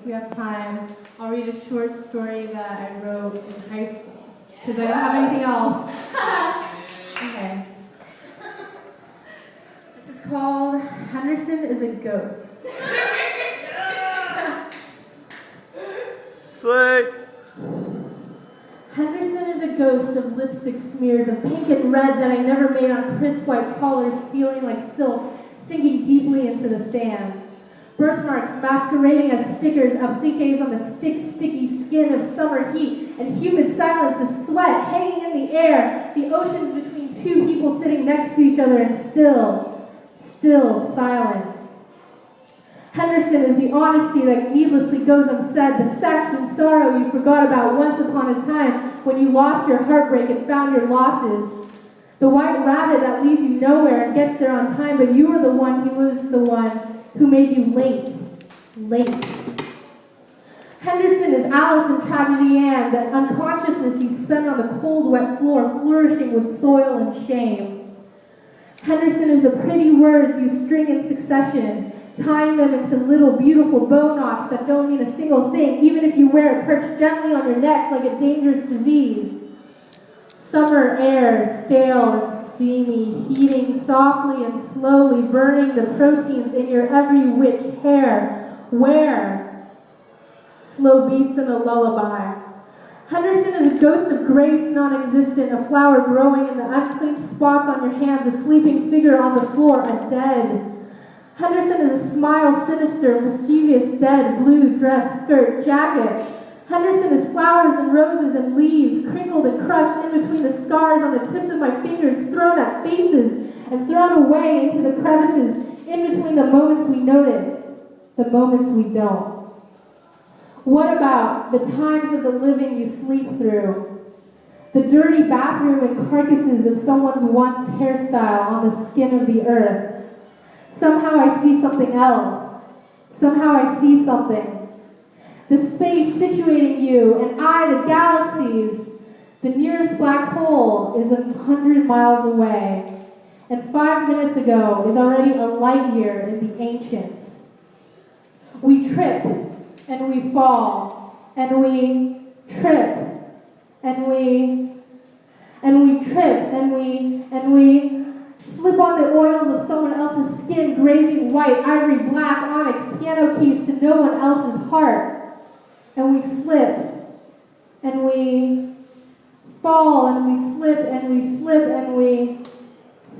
we have time, I'll read a short story that I wrote in high school, because I don't have anything else. Okay. This is called Henderson is a Ghost. Sweet. Henderson is a ghost of lipstick smears of pink and red that I never made on crisp white collars feeling like silk, sinking deeply into the sand. Birthmarks masquerading as stickers, appliques on the sticky skin of summer heat, and humid silence, the sweat hanging in the air, the oceans between two people sitting next to each other, and still silence. Henderson is the honesty that needlessly goes unsaid, the Saxon sorrow you forgot about once upon a time when you lost your heartbreak and found your losses. The white rabbit that leads you nowhere and gets there on time, but you were the one, he was the one who made you late. Henderson is Alice in Tragedy Ann, that unconsciousness you spend on the cold, wet floor, flourishing with soil and shame. Henderson is the pretty words you string in succession, tying them into little beautiful bow knots that don't mean a single thing, even if you wear it perched gently on your neck like a dangerous disease. Summer air, stale and steamy, heating softly and slowly, burning the proteins in your every which hair. Where? Slow beats in a lullaby. Henderson is a ghost of grace non-existent, a flower growing in the unclean spots on your hands, a sleeping figure on the floor, a dead. Henderson is a smile sinister, mischievous, dead, blue dress, skirt, jacket. Henderson is flowers and roses and leaves, crinkled and crushed in between the scars on the tips of my fingers, thrown at faces and thrown away into the crevices, in between the moments we notice, the moments we don't. What about the times of the living you sleep through? The dirty bathroom and carcasses of someone's once hairstyle on the skin of the earth. Somehow I see something else. Somehow I see something. The space situating you and I, the galaxies. The nearest black hole is 100 miles away, and 5 minutes ago is already a light year in the ancients. We trip, and we fall, and we trip, and we trip, and we slip on the oils of someone else's skin, grazing white, ivory, black, onyx, piano keys to no one else's heart. And we slip, and we fall, and we slip, and we slip, and we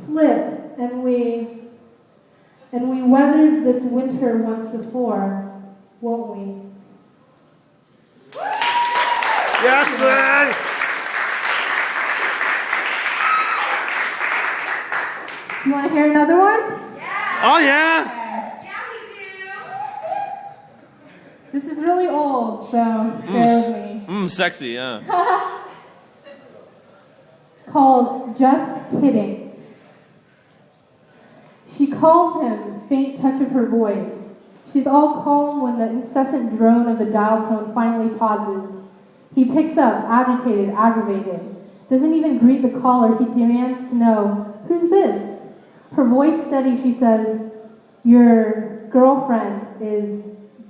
slip, and we weathered this winter once before, won't we? Yes, man! You want to hear another one? Yeah! Oh, yeah! Yeah, we do! This is really old, so bear with me. Sexy, yeah. It's called Just Kidding. She calls him, faint touch of her voice. She's all calm when the incessant drone of the dial tone finally pauses. He picks up, agitated, aggravated. Doesn't even greet the caller. He demands to know, who's this? Her voice steady, she says, your girlfriend is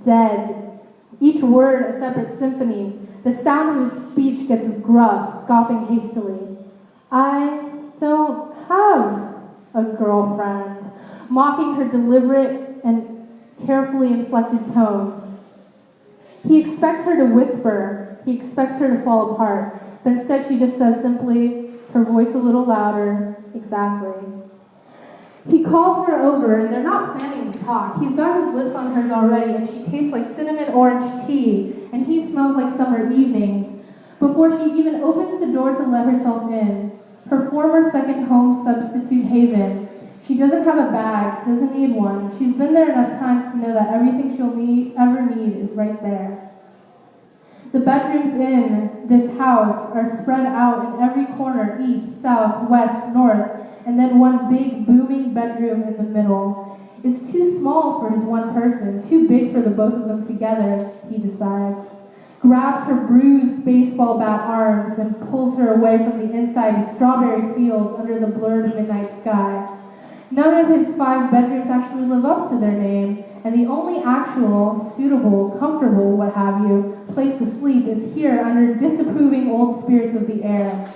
dead. Each word a separate symphony. The sound of his speech gets gruff, scoffing hastily. I don't have a girlfriend, mocking her deliberate and carefully inflected tones. He expects her to whisper. He expects her to fall apart. But instead she just says simply, her voice a little louder, exactly. He calls her over, and they're not planning to talk. He's got his lips on hers already, and she tastes like cinnamon orange tea, and he smells like summer evenings. Before she even opens the door to let herself in, her former second home substitute haven, she doesn't have a bag, doesn't need one. She's been there enough times to know that everything she'll ever need is right there. The bedrooms in this house are spread out in every corner, east, south, west, north, and then one big, booming bedroom in the middle. It's too small for his one person, too big for the both of them together, he decides. Grabs her bruised baseball bat arms and pulls her away from the inside of strawberry fields under the blurred midnight sky. None of his 5 bedrooms actually live up to their name, and the only actual, suitable, comfortable, what have you, place to sleep is here under disapproving old spirits of the air.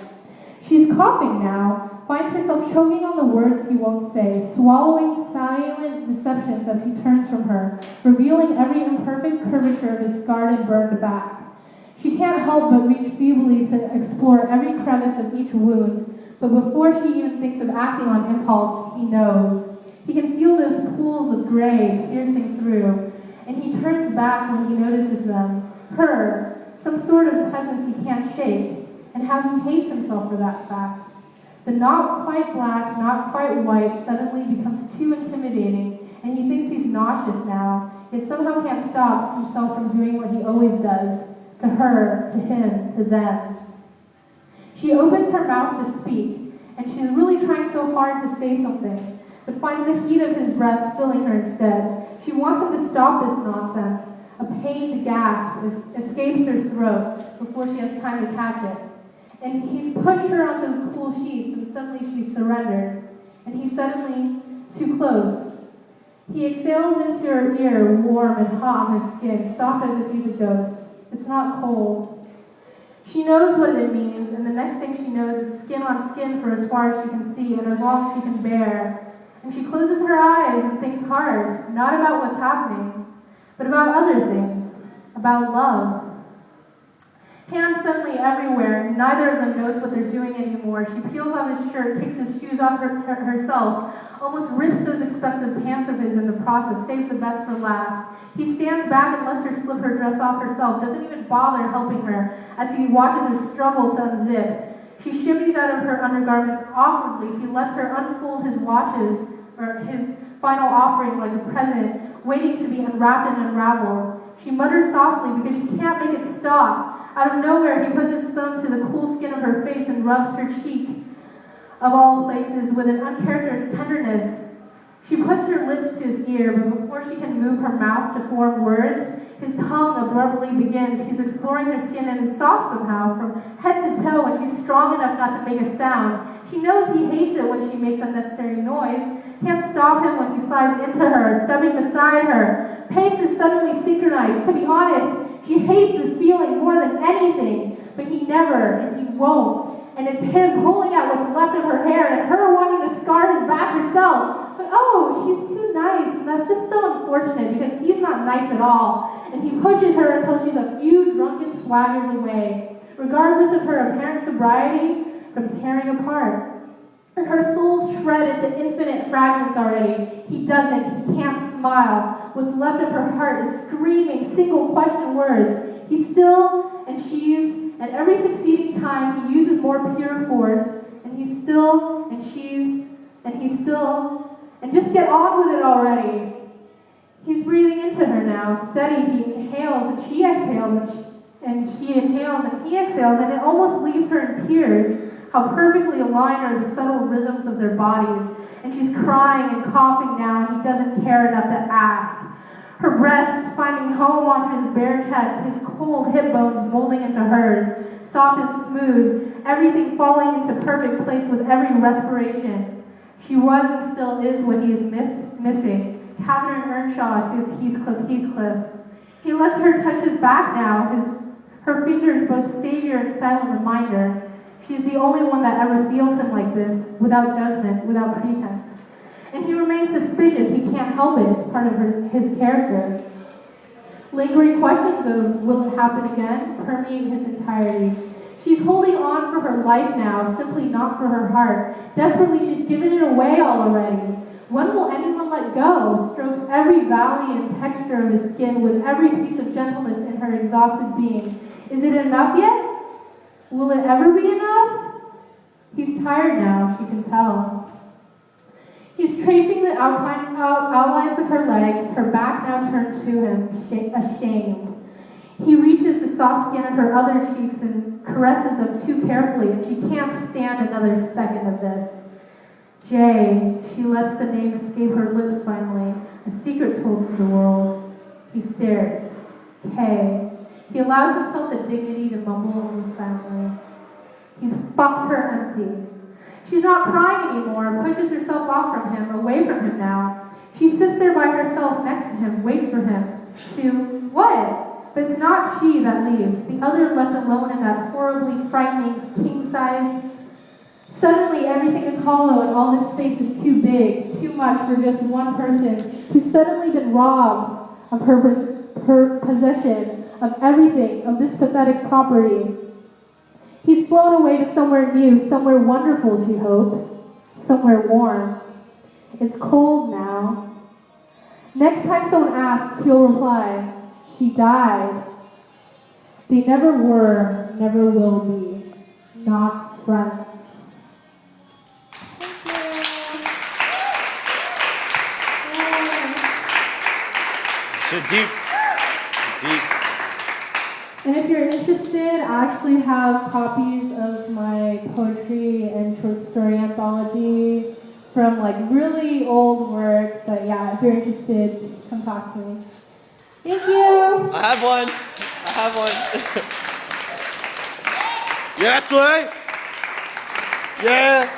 She's coughing now, finds herself choking on the words he won't say, swallowing silent deceptions as he turns from her, revealing every imperfect curvature of his scarred and burned back. She can't help but reach feebly to explore every crevice of each wound, but before she even thinks of acting on impulse, he knows. He can feel those pools of gray piercing through, and he turns back when he notices them. Her, some sort of presence he can't shake, and how he hates himself for that fact. The not quite black, not quite white suddenly becomes too intimidating, and he thinks he's nauseous now, yet somehow can't stop himself from doing what he always does, to her, to him, to them. She opens her mouth to speak, and she's really trying so hard to say something, but finds the heat of his breath filling her instead. She wants him to stop this nonsense. A pained gasp escapes her throat before she has time to catch it. And he's pushed her onto the cool sheets, and suddenly she's surrendered. And he's suddenly too close. He exhales into her ear, warm and hot on her skin, soft as if he's a ghost. It's not cold. She knows what it means, and the next thing she knows, it's skin on skin for as far as she can see, and as long as she can bear. And she closes her eyes and thinks hard, not about what's happening, but about other things, about love. Hands suddenly everywhere, and neither of them knows what they're doing anymore. She peels off his shirt, kicks his shoes off herself, almost rips those expensive pants of his in the process, saves the best for last. He stands back and lets her slip her dress off herself, doesn't even bother helping her as he watches her struggle to unzip. She shimmies out of her undergarments awkwardly. He lets her unfold his watches, or his final offering like a present, waiting to be unwrapped and unraveled. She mutters softly because she can't make it stop. Out of nowhere, he puts his thumb to the cool skin of her face and rubs her cheek, of all places, with an uncharacteristic tenderness. She puts her lips to his ear, but before she can move her mouth to form words, his tongue abruptly begins. He's exploring her skin and is soft somehow, from head to toe, and she's strong enough not to make a sound. She knows he hates it when she makes unnecessary noise, can't stop him when he slides into her, stepping beside her. Pace is suddenly synchronized. To be honest, she hates this feeling more than anything, but he never, and he won't. And it's him pulling out what's left of her hair and her wanting to scar his back herself. But oh, she's too nice, and that's just so unfortunate because he's not nice at all. And he pushes her until she's a few drunken swaggers away, regardless of her apparent sobriety, from tearing apart. And her soul's shred into infinite fragments already. He doesn't, he can't smile. What's left of her heart is screaming single question words. He's still, and she's, and every succeeding time he uses more pure force, and he's still, and she's, and he's still, and just get on with it already. He's breathing into her now, steady. He inhales and she exhales, and she inhales and he exhales, and it almost leaves her in tears. How perfectly aligned are the subtle rhythms of their bodies. And she's crying and coughing now, and he doesn't care enough to ask. Her breasts finding home on his bare chest, his cold hip bones molding into hers, soft and smooth, everything falling into perfect place with every respiration. She was and still is what he is missing. Catherine Earnshaw to his Heathcliff. He lets her touch his back now, her fingers both savior and silent reminder. She's the only one that ever feels him like this, without judgment, without pretense. And he remains suspicious. He can't help it. It's part of his character. Lingering questions of will it happen again permeate his entirety. She's holding on for her life now, simply not for her heart. Desperately, she's given it away all already. When will anyone let go? Strokes every valley and texture of his skin with every piece of gentleness in her exhausted being. Is it enough yet? Will it ever be enough? He's tired now, she can tell. He's tracing the outlines of her legs, her back now turned to him, ashamed. He reaches the soft skin of her other cheeks and caresses them too carefully, and she can't stand another second of this. Jay, she lets the name escape her lips finally, a secret told to the world. He stares. Kay. He allows himself the dignity to mumble almost silently. He's fucked her empty. She's not crying anymore, pushes herself off from him, away from him now. She sits there by herself next to him, waits for him. To what? But it's not she that leaves. The other left alone in that horribly frightening king-size. Suddenly everything is hollow and all this space is too big, too much for just one person who's suddenly been robbed of her possession, of everything, of this pathetic property. He's flown away to somewhere new, somewhere wonderful, she hopes, somewhere warm. It's cold now. Next time someone asks, he'll reply, she died. They never were, never will be, not friends. So deep. Deep. And if you're interested, I actually have copies of my poetry and short story anthology from like really old work. But yeah, if you're interested, come talk to me. Thank you. I have one. I have one. Yes, way. Yeah.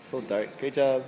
So dark. Great job.